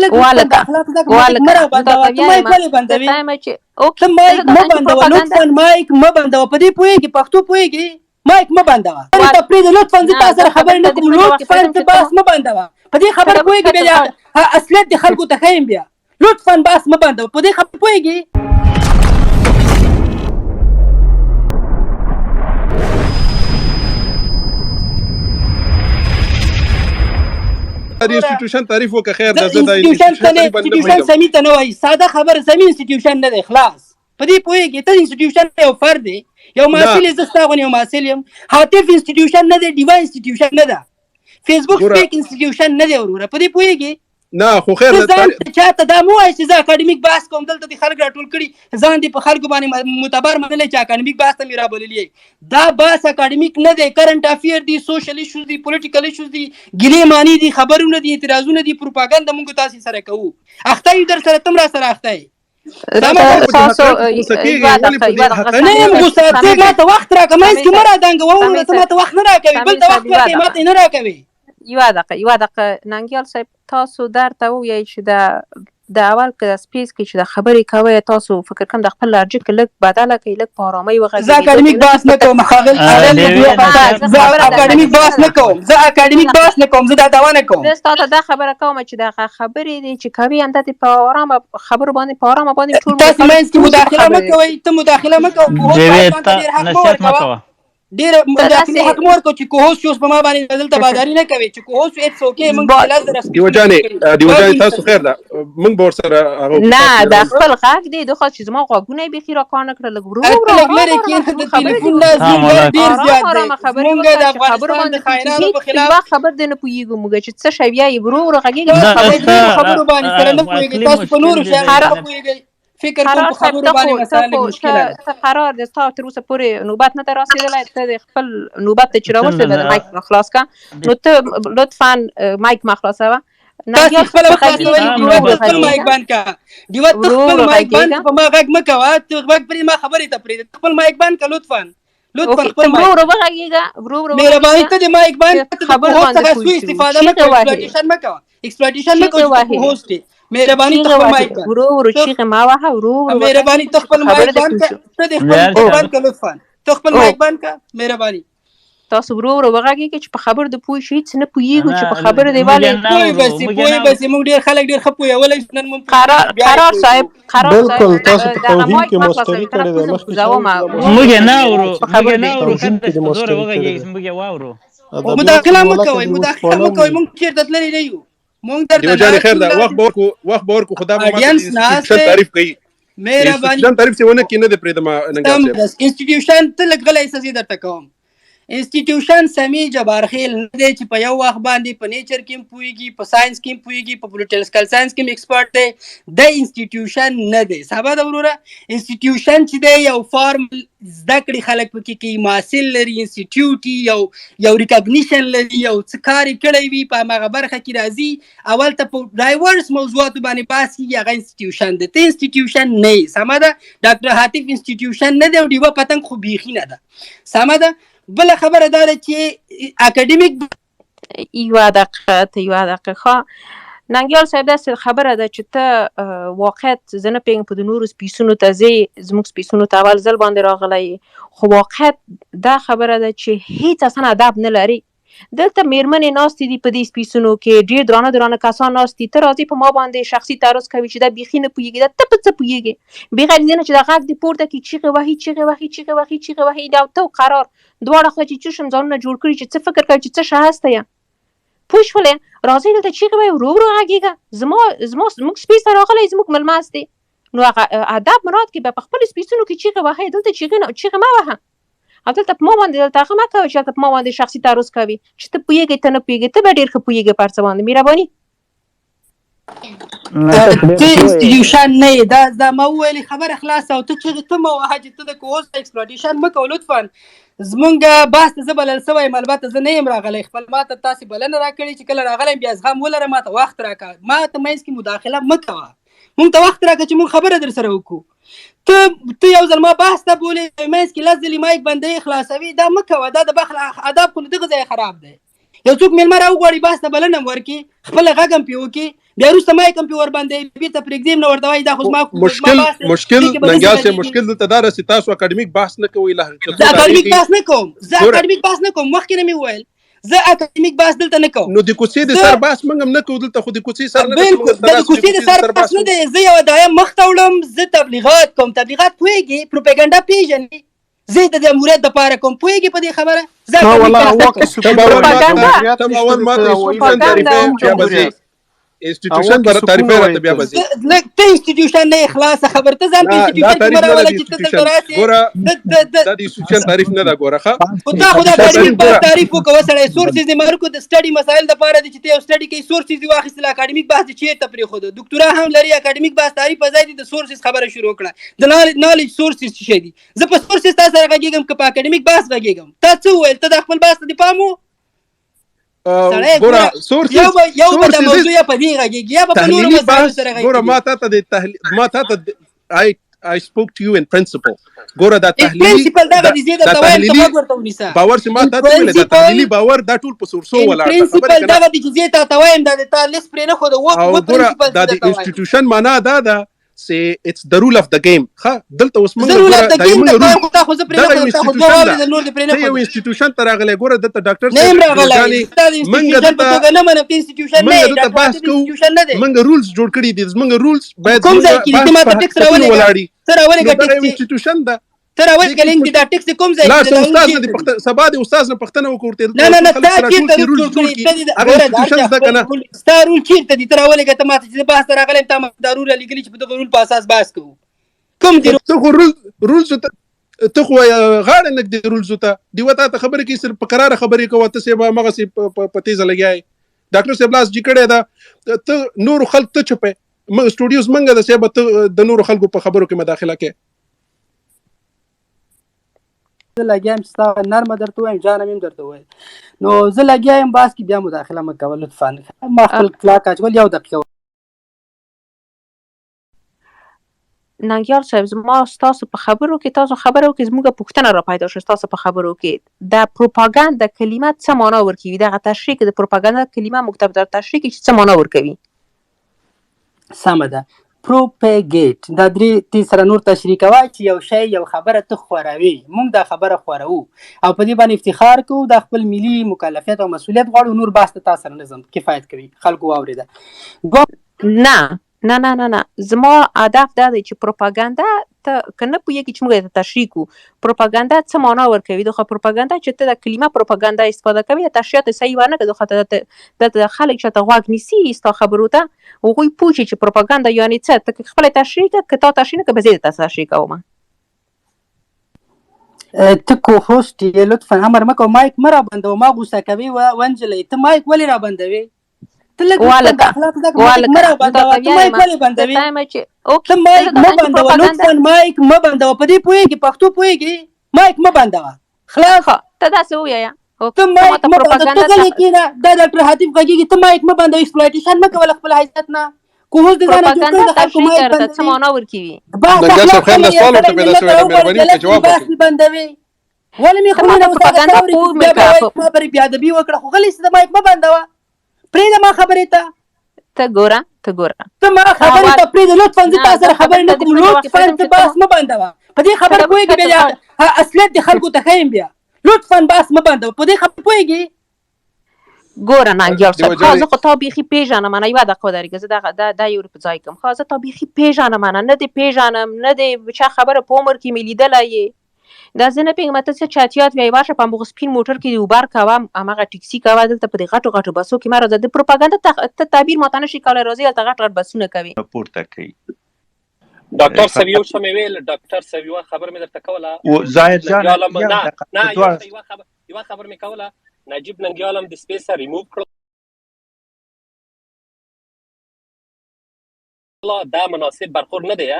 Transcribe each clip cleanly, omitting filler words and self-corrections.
لږ لطفا د اخلاق زده کړه مایک مه رابندوه ته مایک ولې بندوې ته مایک مه بندوه لطفا مایک مه بندوه په دې پوهېږي پښتو پوهېږي مایک مه بندوه ته پرېږده لطفا زه تا سره خبرې نه کوم لطفا ته بحث مه بندوه په دې خبره پوهېږي بیا اصلیت د خلکو ته ښیم بیا لطفا بحث مه بندوه په دې خبره پوهېږي انسټیټیوشن تعریف وکړه خیر د انسټیټیوشن سمې ته نه وایي ساده خبره سمې انسټیټیوشن نه دی خلاص په دې پوهېږي ته انسټیټیوشن یو فرد دی یو محصل زه ستا غوندې یو محصل یم هاتف انسټیټیوشن نه دی ډیوا انسټیټیوشن نه ده فیسبوک فیک انسټیټیوشن نه دی وروره په دې پوهېږي نه خو خیر چاته دا مو وایي چې زه اکاډمیک بحث کوم دلته دې خلک راټول کړي ځان دې په خلکو باندې معتبر منلی چې اکاډمیک بحث ته مې رابللی دا بحث اکاډمیک نه دی کرنټ افیر دي سوشل ایشوز دي پولیټیکل ایشوز دي ګیلې مانې دي خبرونه دي اعتراضونه دي پروپاګنډه موږ تاسې سره کوو اخته یو در سره تم را سره اخته یې نه یم غوسه ته ما ته وخت راکړه منځ کې مه رادنګوه ته ما ته وخت نه راکوې بل ته وخت ورکوې ما ته یې نه راکوې یوه دقیقه ننګیال صاحب تاسو درته ووایئ چې د اول که د سپیس کې چې د خبرې کوئ تاسو فکر کوم د خپل لهجه کې لږ بدله کوئ لږ په ارامۍ وغږېږئ زه اکاډمیک بحث نه کوم زه اکاډمیک بحث نه کوم زه اکاډمیک بحث نه کوم زه دا دعوه نه کوم زه ستا ته دا خبره کوم چې دغه خبرې دي چې کوي همدا دې په ارامه خبرو باندې په ارامه باندې ټول تاسې منځ کې مداخله مه کوئ ته مداخله مه کوه ډېر مداخلې حق مه ورکوه چې کوهوس چې اوس په ما باندې دلته باداري نه کوي چې کوهوس اټس اوکې موږ دیوه جانې تاسو خیر ده موږ به ورسره نه دا خپل غږ دی د خو چې زما غوږونه یې بیخي راکار نه کړل لږ ورو لږ لرې کښېنه د تلیفون نه ډېر زیات دی موږ د افغانستان د خاینانو په خلاف خبر دی نه پوهېږو موږ چې څه شی بیا یې ورو ورو غږېږي خبرو باندې سره نه پوهېږئ تاسو په نورو شیانو نه پوهېږئ فکر کوم په خبرو باندې مسایل مشکله ده قرار ده تا تر اوسه پورې نوبت نه ته رسېدلی ته د خپل نوبت ته چې راورسېده د مایک خلاص کړه نو ته لطفا مایک مه خلاصوه تاسې خپله خلاصوئ ډیوه ته خپل مایک بند کړه ډیوه ته خپل مایک بند په ما غږ مه کوه ته غږ پرې ما خبرې ته پرېږده خپل مایک بند کړه لطفا خپل مایک ورو وغږېږه مهرباني ته د مایک بند ته د هوست څخه سوء استفاده مه کوه ایکسپلایټیشن مه کوه ایکسپلایټیشن مه کوه چې هوست دی مهرباني ته خپل مایک ورو ورو چیغې مه وهه ورو ورو مهرباني ته خپل مایک بند کړه ته دې خپل مایک بند کړه لطفا ته خپل مایک بند کړه مهرباني تاسو ورو ورو وغږېږئ چې په خبرو د پوه شئ څه نه پوهېږو چې په خبرو دی ولې پوهې بسې موږ ډېر خلک ډېر ښه پوهېولی نن مونږ قرار صاحب بالکل تاسو په توهین کې مستری کړی دی موږ یې نه اورو زوره وغږېږئ موږ یې واورو مداخله مه کوئ موږ چېرته تللي نه یو دیوه جانې خیر ده وخت به ورکو خدا به انسټیټیوشن تعریف کوي مهرباني انسټیټیوشن تعریف چې ونه کړي نه دی پرېږدم ننګیال صاحب انسټیټیوشن ته لږ غلی احساسې درته کوم انسټیټیوشن سمي جبارخیل نه دی چې په یو وخت باندې په نیچر کې هم پوهېږي په ساینس کې هم پوهېږي په پولیټیکل ساینس کې هم ایکسپرټ دی د انسټیټیوشن نه دی سبا ده وروره انسټیټیوشن چې دی یو فارمل زده کړې خلک پکې کوي محصل لري انسټیټیوټ یو ریکګنیشن لري یو څه کار یې کړی وي په هماغه برخه کې راځي اول ته په ډایورس موضوعاتو باندې بحث کېږي هغه انسټیټیوشن دی ته انسټیټیوشن نه یې سمه ده ډاکټر حاتف انسټیټیوشن نه دی او ډیوه پتنګ خو بیخي نه ده سمه ده بله خبره دا ده چې اکاډمیک یوه دقیقه ننګیال صاحب داسې خبره ده چې ته واقعیت زه نه پوهېږم په د نورو سپیسونو ته ځې زموږ سپیسونو ته اول ځل باندې راغلی خو واقعیت دا خبره ده چې هیڅ اصلا ادب نه لري دلته مېرمنې ناستې دي په دې سپیسونو کې ډېر درانه کسان ناست دي ته راځې په ما باندې شخصي تعرض کوي چې دا بیخي نه پوهېږي دا ته په څه پوهېږې بغیر دې نه چې دا غږ دې پورته کړي چیغې وهي او ته قرار دواړه خوا چې چشم ځانونه جوړ کړي چې څه فکر کوي چې څه شه هسته یه پوه شولې راځئ دلته چیغې وایي ورو ورو غږېږه زموږ سپیس ته راغلی زموږ مېلمه هستې نو هغه ادب مراد کې به په خپلو سپیسونو کې چیغې وهئ دلته چیغې مه وهه او دلته په ما باندې دلته هغه مه کوئ چې هلته په ما باندې شخصي تعرض کوي چې ته پوهېږې ته نه پوهېږې ته به ډېر ښه پوهېږې په هر څه باندې مهرباني ته انسټیټیوشن نه یې دا ما وویلې خبره خلاصه او ته چیغې ته مه وهه چې ته د کوهوس ایکسپلوټیشن مه کوه لطفا زمونږ بحث ته زه بلل سوی یم البته زه نه یم راغلی خپل ما ته تاسې بلنه راکړې چې کله راغلی یم بیا زغم ولره ما ته وخت راکړه ما ته منځ کې مداخله مه کوه مونږ ته وخت راکړه چې مونږ خبره در سره وکړو ته یو ځل ما بحث ته بولې منځ کې لس ځلې مایک بندوي خلاصوي دا مه کوه دا د بخل اداب خو دغه ځای خراب دی یو څوک مېلمه راوغواړي بحث ته بلنه هم ورکړي خپله غږ هم پرې وکړي بیا وروسته مایک هم پې ورباندې بیرته پرېږدي نه ورته وایي دا خو زما مشکل ننګیال صاحب مشکل دلته دا رسي تاسو اکاډمیک بحث نه کوئ زه اکاډمیک بحث نه کوم مخکې نه مې وویل زه اکاډمیک بحث دلته نه کوم. نو د کوڅې د سر بحث موږ هم نه کوو دلته، خو د کوڅې سر نه بالکل د کوڅې د سر بحث نه دی. زه یوه دایم مخ ته وړم، زه تبلیغات کوم. تبلیغات پوهېږي، پروپاګنډا پېژنې، زه د جمهوریت دپاره کوم. پوهېږي په دې خبره؟ انسټیټیوشن بر تعریف راته بیا بزي ته انسټیټیوشن نه خلاص خبر ته ځان په انسټیټیوشن کې مراوله چې ته دراسي ګوره د انسټیټیوشن تعریف نه دا ګوره ښه خدا اکاډمیک تعریف وکوه سړی سورسز یې مرکو د سټډي مسایل د پاره دي چې ته یو سټډي کې سورسز دی واخیستل اکاډمیک بحث چیرته پرې خو ډاکټرا هم لري اکاډمیک بحث تعریف په ځای دي د سورسز خبره شروع کړه د نالج سورسز څه شي دي. زه په سورسز تاسو سره غږیږم که په اکاډمیک بحث غږیږم. تا څه وویل؟ ته د خپل بحث ته پامو ګوره سورسز یو به د موضوع یا په دې غږیږي یا په نورو مسایلو سره غږیږي. ګوره ما ته د I spoke to you in principle. ګوره دا تحلیلي باور چې ما ته ویل دا تحلیلي باور دا ټول په سورسو ولاړ دی. پرنسپل دا د چې زه ته وایم دا د لیست پرې نه خو د و پرنسپل دا د انسټیټیوشن معنا دا ده say it's the rule of the game. ښه دلته اوس موږ ګوره دا یو انسټیټیوشن ته راغلی. ګوره دلته ډاکټر موږ رولز جوړ کړي دي. موږ رولز باید ولاړي انسټیټیوشن ده. تر اول کلین دا ټیکس کوم ځای کې استاد نه سبا د استاد نه پښتنه وکړته نه تا چیرته رول کړی ستار رول چیرته دي؟ تر اول کې ته ماته چې بحث راغلی ته ضروري لګلی چې په دغه رول په اساس بحث کوو. کوم دي ته خو رولز ته خو غاړه نه دي رولز ته دی وته ته خبره کې صرف په قرار خبرې کوه. ته سه مغه سي په تیزه لګیای ډاکټر صاحب لاس جی کړی دا ته نور خلک ته چپه موږ سټوډیوز منګه د سه د نور خلکو په خبرو کې مداخله کوي. زه لګیایم چې ستا نرمه درته وایم جانه مې هم درته وویل نو زه لګیایم باس کې بیا مداخله مه کوه لطفا. ما خپل کلاک اچول 1 دقیقه. ننګیال صاحب زما ستاسو په خبرو کې تاسو خبرو کې زموږ پوښتنه را پیدا شوه ستاسو په خبرو کې د پروپاګاندا کلمه څه معنا ورکوي؟ دغه تشریح د پروپاګاندا کلمه مکتب در تشریح کې څه معنا ورکوي؟ سمه ده. پروپاګیټ دا درې سره نور تشریح کوه چې یو شی یو خبره ته خوروي. موږ دا خبره خورو او په دې باندې افتخار کوو. دا خپل ملي مکلفیت او مسؤلیت غواړو. نور بحث ته تاسو سره نظم کفایت کوي. خلکو واورېده نه نه نه نه زما هدف دا دی چې پروپاګاندا ته که نه پوهېږي چې موږ ته تشریح کوو پروپاګاندا څه معنا ورکوي. دغه پروپاګاندا چې ته د کلمه پروپاګاندا استفاده کوي د تشریح ته صحیح ونه کړه د خلک چې ته غوږ نیسي ستا خبرو ته هغوی پوه شي چې پروپاګاندا یعنې څه. ته خپله تشریح کړه که تا تشریح نه کړه به زه درته تشریح کوم. ته کو هوسټ یې لطفا امر مه کوه. مایک مه رابندوه. ما غوسه کوي ونجلۍ. ته مایک ولې رابندوې؟ ته لږ مه رابندوه. ته مایک ولې بندوې؟ ته مایک مه بندوه لطفا. مایک مه بندوه. په دې پوهېږي پښتو پوهېږي. مایک مه بندوه. خلاص ته داسې ووایه ته مایک مه بندوه. ته غلی کېنه. دا ډاکټر حاتم غږېږي. ته مایک مه بندوه. ایکسپلایټیشن مه کوه له خپل حیثیت نه. کوهوس د ځانه جوړ کړ د خلکو مایک بندوي. څه معنا ورکوي؟ ننګیال صاحب خیر نه سوال ورته پیدا شوی دی. مهرباني وکړئ جواب ورکړئ. بندوي ولې مې خبره وکړه خبرې بیا ادبي وکړه خو غلی د مایک مه بندوه. پرېږده ما خبرې ته. ته ګوره ته ما خبرې ته پرېږده لطفا. زه تا سره خبرې نه کوم. لطفا ته بحث مه بندوه. په دې خبره پوهېږي بیا اصلیت د خلکو ته ښیم. بیا لطفا بحث مه بندوه. په دې خبره پوهېږي. ګوره ننګیال صاحب زه خو تا بیخي پېژنم نه یوه دقیقه ودرېږه. زه دا یو په ځای کوم. زه تا بیخي پېژنم نه دې پېژنم نه دې چا خبره په عمر کې مې لیدلی یې. دا زه نه پوهېږم ته څه چاتیات وایې ورشه په همغه سپین موټر کې د اوبر کوه همغه ټکسي کوه دلته په دې غټو غټو بسو کې مه راځه. د پروپاګاندا ته تعبیر ماته نه شي کولی. راځئ هلته غټ غټ بسونه کوي پورته کوي. ډاکټر صاحب یو څه مې ویل. ډاکټر صاحب یوه خبر مې درته کوله. زاهد جان یوه خبر مې کوله. نجیب ننګیال هم د سپیسه ریموو کړل. دا مناسب برخورد نه دی.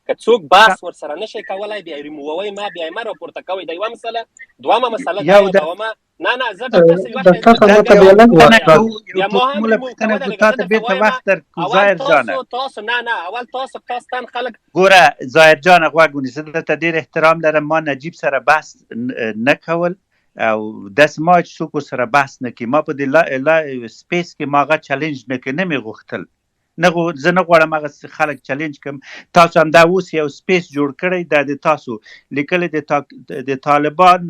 که څوک بحث ورسره نشي کولی بیا یې ریمووئ ما بیا یې مه راپورته کوئ. دا یوه مسله. دومه مسله نه زه تاسو نه اول تاسو کاستان خلک ګوره زاهد جان غوږ ونیسه. دلته ډېر احترام لرم. ما نجیب سره بحث نه کول او داسې ما چې څوک ورسره بحث نه کړي. ما په دې سپیس کې ما هغه چلنج نه کړي نه مې غوښتل. زه نه غواړم هغه خلک چلنج کړم. تاسو هم دا اوس یو سپیس جوړ کړی دا د تاسو لیکلی د طالبان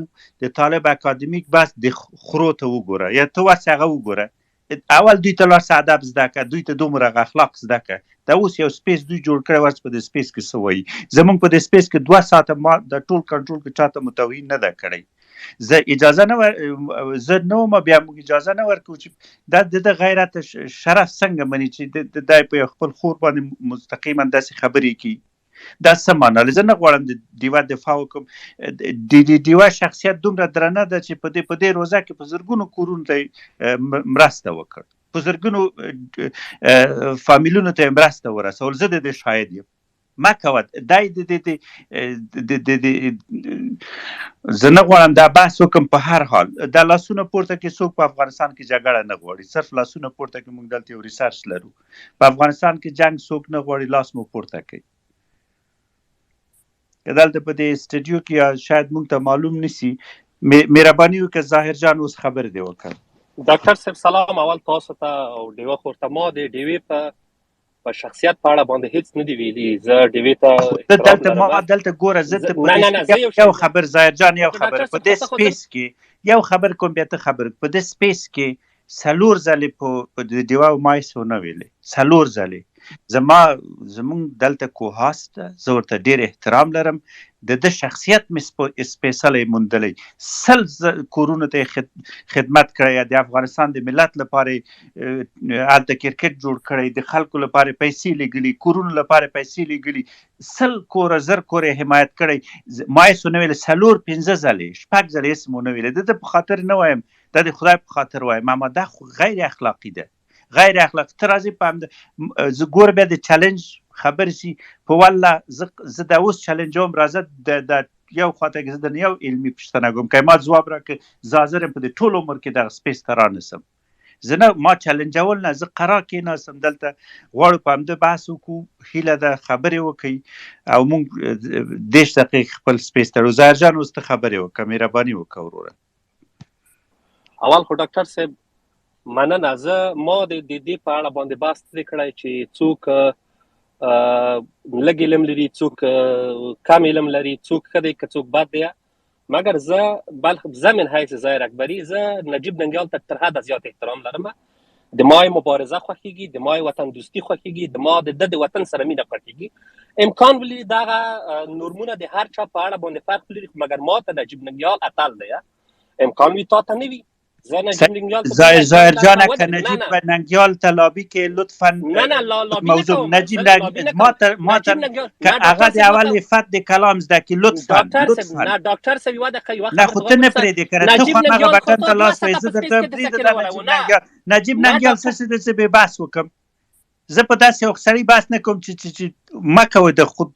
د طالب اکادمیک بس د خرو ته وګوره یا ته ورسې هغه وګوره. اول دوی ته لاس ادب زده کړه، دوی ته دومره اخلاق زده کړه. دا اوس یو سپیس دوی جوړ کړی، ورس په د سپیس کې څه وایي. زمونږ په د سپیس کې 2 ساعته ما د ټول کنټرول کې چاته متوهین نه ده کړی. زه اجازه نه بیا موږ اجازه نه ورکوو چې دا د غیرت شرف څنګه مني چې دا په خپل خور باندې مستقیما داسې خبرې کوي. دا څه معنا لري؟ زه نه غواړم د ډیوه دفاع وکړم. د ډیوه شخصیت دومره درنه ده چې په دې روزه کې په زرګونو کورونو ته مرسته وکړ، په زرګونو فامیلونو ته مرسته ورسول. زه د دې شاهد یم. ما کوه دای زه نه غواړم دا بحث وکړم. په هر حال دا لاسونه پورته کې څوک په افغانستان کې جګړه نه غواړي، صرف لاسونه پورته کې. موږ دلته یو ریسرچ لرو، په افغانستان کې جنگ څوک نه غواړي، لاس مو پورته کوي. که دلته په دې سټډیو کې یا شاید موږ ته معلوم نسی، مهرباني وکړه ظاهر جان اوس خبر دی وکړ. ډاکټر صاحب سلام اول تاسو ته او ډیوه خور ته. ما د ډیوې په شخصیت په اړه باندې هیڅ نه دی ویلي. زه ډیوې ته ما دلته ګوره زه یو خبر ظاهر جان یو خبر په دې سپیس کې یو خبر کوم، بیا ته خبر په دې سپیس کې 4 ځلې په ډیوه مایسو نه ویلې، 4 ځلې. زمونږ دلته کوهاست، زه ورته ډېر احترام لرم. د شخصیت مې سپیڅلی موندلی. 100 کورونو ته خدمت کړی، د افغانستان د ملت لپاره هلته کرکټ جوړ کړی، د خلکو لپاره پیسې لګلي، کورونو لپاره پیسې لګلي، 100 کوره 1000 کوره حمایت کړی. مایسو نه ویلې 4-5 ځلې 6 ځلې هېڅ مو نه ویلې. د په خاطر نه وایم، دا د خدای په خاطر وایم. اما دا خو غیر اخلاقي ده، غیر اخلاقي. ته راځې په زه ګوره بیا د چلنج خبر سي په والله زه دا اوس چلنجوم. راځه د یو خواته کې زه د یو علمي پوښتنه کوم، که ما ځواب راکړې زه حاضر یم په دې ټول عمر کې دغه سپیس ته رانسم. زه نه ما چلنجول نه، زه قرار کېناستم دلته. غواړو په همده بحث وکړو، هیله ده خبرې وکړي او موږ 10 دقیقې خپل سپیس ته. ظاهر جان اوس ته خبرې وکړه، مهرباني وکړه وروره. اول خو ډاکټر صاحب مننه. ما د دې په اړه باندې بحث کړی چې څوک لږ علم لري، څوک کم علم لري، څوک ښه دی که څوک بد دی. مګر زه من حیث ظاهر اکبري زه نجیب ننګیال ته تر حده زیات احترام لرم. د ما مبارزه خوښیږي، د ما وطن دوستي خوښیږي، د ما د وطن سره مینه خوښیږي. امکان ولري دغه نورمونه د هر چا په اړه باندې فرق لري، مګر ما ته نجیب ننګیال اتل دی. امکان وي تا ته نه وي. ظاهر جان که نجیب ننګیال ته لابی کې لطفا موضوع نجیب ما ته که هغه د اول افت د کلام زده کې لطفا ډاکټر صاحب یو دقیقه نه خو ته نه پرېږدې کنه، ته خو هغه بټن ته لاس وایې، زه درته پرېږده نجیب ننګیال څه به بحث وکړم. زه په داسې یو سړي بحث نه کوم چې ما کوه د خود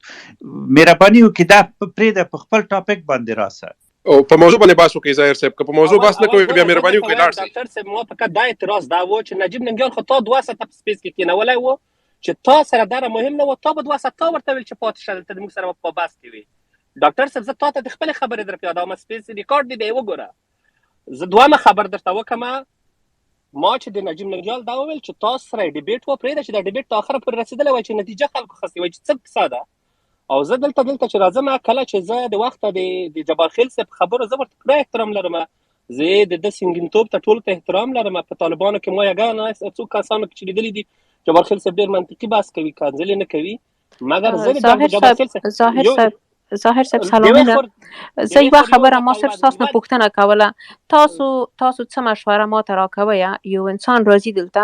مهرباني وکړي دا پرېږده په خپل ټاپک باندې راسه او په موضوع باندې بحث وکړئ. ظاهر صاحب که په موضوع بحث نه کوئ بیا مهرباني وکړئ لاړ شئ. ډاکټر صاحب ما فقط دا اعتراض دا و چې نجیب ننګیال خو تا 2 ساعته په سپیس کې کېنولی و چې تا سره دا مهم نه و، تا به 2 ساعته تا ورته ویل چې پاتې شه دلته موږ سره په بحث کې وي. ډاکټر صاحب زه تا ته د خپلې خبرې در پیادوم، سپیس ریکارډ دی وګوره. زه دویمه خبر درته وکړم، ما چې د نجیب ننګیال دا وویل چې تاسو سره ډیبیټ و، پرېږده چې دا ډیبیټ تر اخره پورې رسېدلی وای چې نتیجه خلکو خستې وای چې څه کیسه ده. او زه دلته چې راځم کله چې زه د وخته د جبار خیل صاحب خبرو زه ورته پوره احترام لرم. زه د سنګینتوب ته ټولو ته احترام لرم. په طالبانو کې ما یګانه څو کسانو چې لیدلي دي جبار خیل صاحب ډېر منطقي بحث کوي، کنځلې نه کوي. مګر زه ظاهر صاحب سلامونه. زه یوه خبره ما صرف تاسو نه پوښتنه کوله، تاسو څه مشوره ما ته راکوئ؟ یو انسان راځي دلته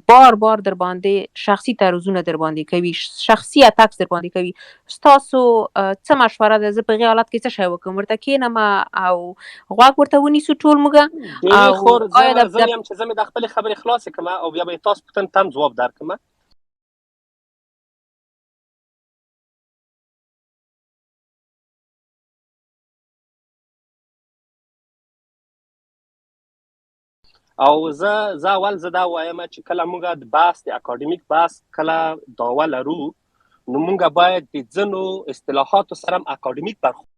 بار در باندې شخصي تعرضونه در باندې کوي، شخصي اتاکس در باندې کوي. ستاسو څه مشوره ده؟ زه په هغې حالت کې څه شی وکړم؟ ورته کښېنم او غوږ ورته ونیسو ټول موږ؟ زه یم چې زه مې د خپلې خبرې خلاصې کړم او بیا به تاسو پوښتنې ته هم ځواب درکړم. او زه اول دا وایم چې کله موږ د بحث د اکاډمیک بحث کله دعوه لرو نو موږ باید د ځینو اصطلاحاتو سره هم اکاډمیک برخورد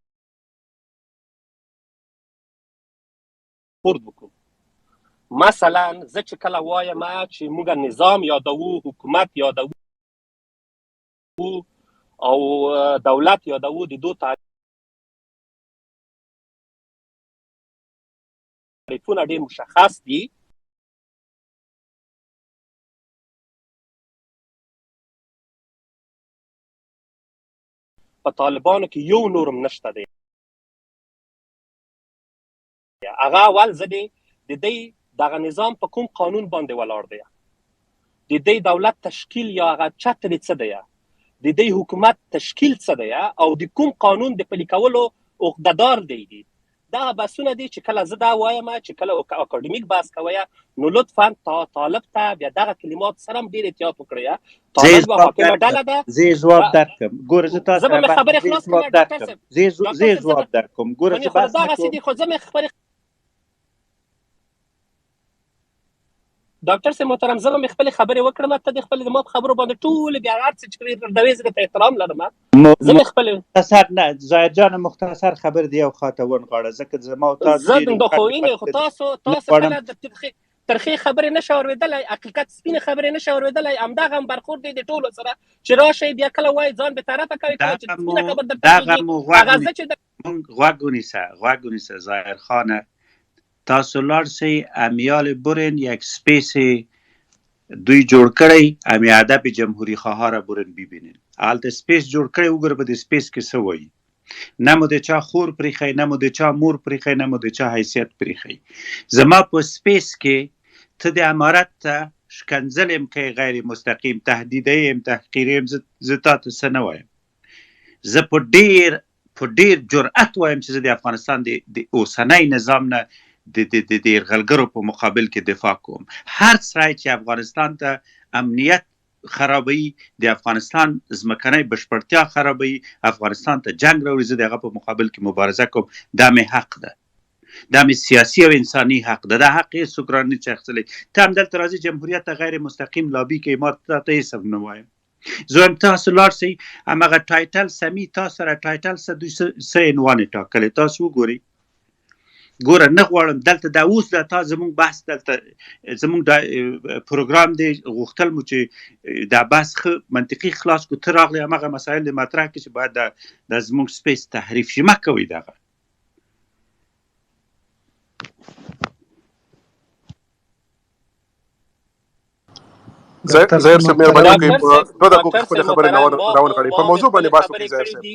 وکړو. مثلا زه چې کله وایم چې موږ نظام یادوو، حکومت یادوو، او دولت یادوو د دو تعریفونه ډېر مشخص دي. په طالبانو کې یو نورم نشته دی. هغه اول ځدې د دې دغه نظام په کوم قانون باندې ولاړ دی، د دې دولت تشکیل یا هغه چتر څه دی، د دې حکومت تشکیل څه دی، او د کوم قانون د پلي کولو عقدهدار دی. دا بحثونه دي چې کله زه دا وایم چې کله اکاډمیک بحث کوي نو لطفا طالب ته بیا دغه کلمات سره هم ډېر احتیاط وکړئ. طالب به حاکمه ډله ده. زه جواب درکړم. ګوره زه تاسو زه به خبرې خلاص کړم. زه جواب درکوم. ګوره زه بحث دغسې دي خو زه مې خبرې ډاکټر صاحب محترم زه به مې خپلې خبرې وکړم، ته د خپلې د ما په خبرو باندې ټولې بیا هر څه چې کوې ردوې، زه درته احترام لرم. زه مې خپلې مختصر نه ظاهر جان مختصر خبر دی او خاطر ونغاړه ځکه زما او تاسو زه د خو اینې خو تاسو کله د ترخې خبرې نشه اورېدلی، حقیقت سپینې خبرې نشه اورېدلی. همدغه هم برخورد دی د ټولو سره چې راشئ بیا کله وایي ځان بېطرفه کوي، کله چې سپینه خبر درته هغه زه چې غوږ ونیسه ظاهر خانه، تاسو لاړ شئ امیال برین یک سپیس دوی جوړ کړی، امی ادب جمهوری خواه را برین ببینین. هلته سپیس جوړ کړی، وګوره په دې سپیس کې څه وایي. نه مو د چا خور پریښی، نه مو د چا مور پریښی، نه مو د چا حیثیت پریښی. زما په سپیس کې ته د امارت ته شکنځل یم کوې، غیر مستقیم تهدیده یم، تحقیر یم. زه تا ته څه نه وایم. زه په ډېر جرأت وایم چې زه د افغانستان د اوسنی نظام نه د یرغلګرو په مقابل کې دفاع کوم. هر سړی چې افغانستان ته امنیت خرابوي، د افغانستان ځمکنۍ بشپړتیا خرابوي، افغانستان ته جنگ راوړي، زه د هغه په مقابل کې مبارزه کوم. دا مې حق ده، دا مې سیاسي او انساني حق ده. دا حق یې څوک رانه شي اخیستلی. ته همدلته راځې جمهوریت ته غیر مستقیم لابي کوې، ما ته هېڅ هم نه وایم. زه وایم تاسو لاړ شئ همغه ټایټل سمي تاسو سره ټایټل څه دوی څه عنوان یې ټاکلی، تاسو وګورئ. ګوره نه غواړم دلته دا اوس د تا زموږ بحث دلته زموږ د پروګرام دی، غوښتل مو چې دا بحث ښه منطقي خلاص کړو. ته راغلی همغه مسایل د مطرح کړي چې باید د زموږ سپیس تحریف شي. مه کوئ دغه. ظاهر صاحب مهرباني وکړئ په 2 دقیقو کې خپلې خبرې راونغاړئ. په موضوع باندې بحث وکړئ. ظاهر صاحب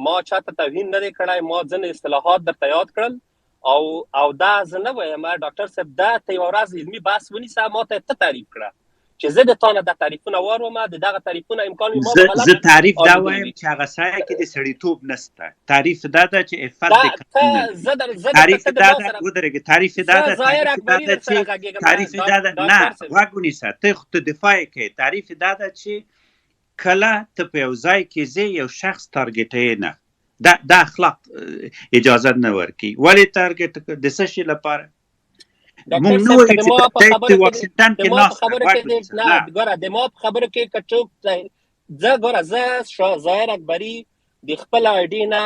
ما چاته توهین نه دی کړی، ما ځینې اصطلاحات درته یاد کړل او دا زه نه وایم ډاکټر صاحب دا ته یوه ورځ علمي بحث ونیسه، ما ته ته تعریف کړه چې زه د تا نه دا تعریفونه واورم. د دغه تعریفونه امکان وي زه تعریف دا وایم چې هغه سړی کې د سړیتوب نسته. تعریف دا ده چې عفت د تعریف دا ده ودرېږه. تعریف دا ده تعریف دا ده نه غوږ ونیسه، ته دفاع یې کوې. تعریف دا ده چې کله ته په یو ځای کې ځې یو شخص تارګېټوې نه، دا اخلاق اجازه نه ورکوي. ولې تارګېټ د څه شي لپاره؟ مونږ نه وایو چې د واکسینګټن کې ناسته ګوره د ما په خبرو کې که څوک زه ظاهر اکبري د خپل آیډي نه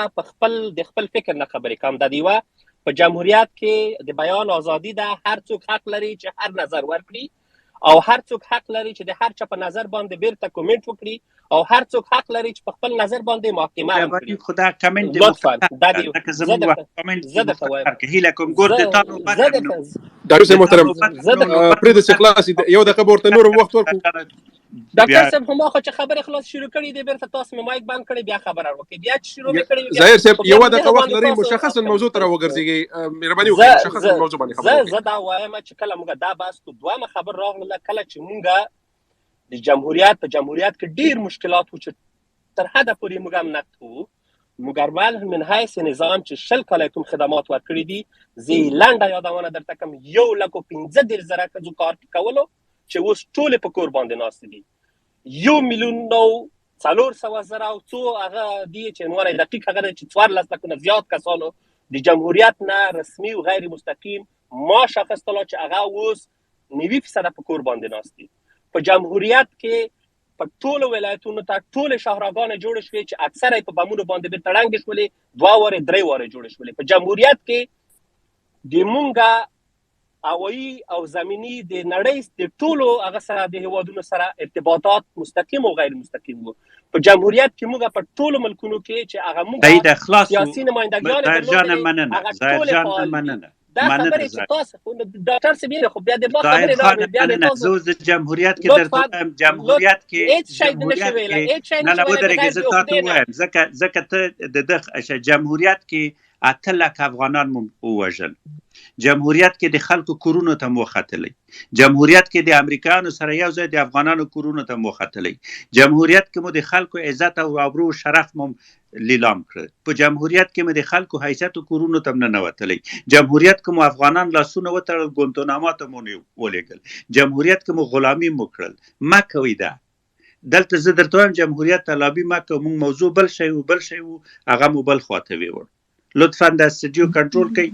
د خپل فکر نه خبرې کوم. د دیوه په جمهوریت کې د بیان ازادي ده، هر څوک حق لري چې هر نظر ورکړي، او هر څوک حق لري چې د هر چا په نظر باندې بیرته کومنټ وکړي، او هر څوک حق لري چې په خپل نظر باندې محاکمه وکړي. خدا کمنټ لطفا دا دی زه درته وایم هیله کوم ګور د تاسو ډاکټر صاحب محترم پرې د خلاص یو دقیقه ورته نور وخت ورکړو. ډاکټر صاحب هم خو چې خبره خلاص شروع کړې دي بیرته تاسو مې مایک بند کړی، بیا خبره وکړئ. بیا چې شروع کړئ ظاهر صاحب یو دقیقه وخت لري، مشخصا موضوع ته راوګرځئ. مهرباني وکړئ مشخصا موضوع باندې خبرې وکړئ. زه دا وایم چې کله موږ دا بحث کو دوامه خبر راغله، کله چې موږ د جمهوریت په جمهوریت کې ډیر مشکلات و چې تر حده پورې موږ هم نقد وو. موږ اول من حیث نظام چې 20 کاله کوم خدمات ورکړي دي، زه لنډه یادونه درته کوم 1,15,000 ښځو کار کولو چې اوس ټولې په کور باندې ناست دي. 1,400,000 او څو هغه دي چې عنوان دقیق هغه چې 14 لکه زیات کسانو د جمهوریت نه رسمي او غیر مستقیم معاش اخیستل چې هغه اوس 90% په کور باندې ناست دي. په جمهوریت کې په ټولو ولایتونو ته ټولې شهراګانې جوړې شوې چې اکثره په بمونو باندې بیرته ړنګې شولې، 2 وارې 3 وارې جوړې شولې. په جمهوریت کې د مونږه هوایي او زمینی د نړۍ د ټولو هغه سره د هیوادونو سره ارتباطات مستقیم او غیر مستقیم وو. په جمهوریت کې موږ په ټولو ملکونو کې چې هغه موږ سیاسي نمایندګان درلودل دا خبرې چې تاسو ډاکټر سیمه خو بیا د ما خبرې نه بیا د تاسو د جمهوریت کې درته جمهوریت کې نه نه ودرېږي زه تاسو وایم ځکه ته د دغه جمهوریت کې 8 لک افغانان ووژل، جمهوریت کې د خلکو کورونو ته وختلی، جمهوریت کې د امریکایانو سره یو ځای د افغانانو کورونو ته وختلی، جمهوریت کې مو د خلکو عزت او ابرو او شرف مو لیلام کړ، په جمهوریت کې مو د خلکو حیثیت او کورونو ته نه نوتلی، جمهوریت کې مو افغانان لاسونه وتړل ګونتوناما ته مو ولېږل، جمهوریت کې مو غلامي مو کړل. ما کوي دا دلته زه درته وایم جمهوریت ته لابي ما کوم موضوع بل شی هغه مو بل خواته ویوړ. لطفا د استودیو کنټرول کوي.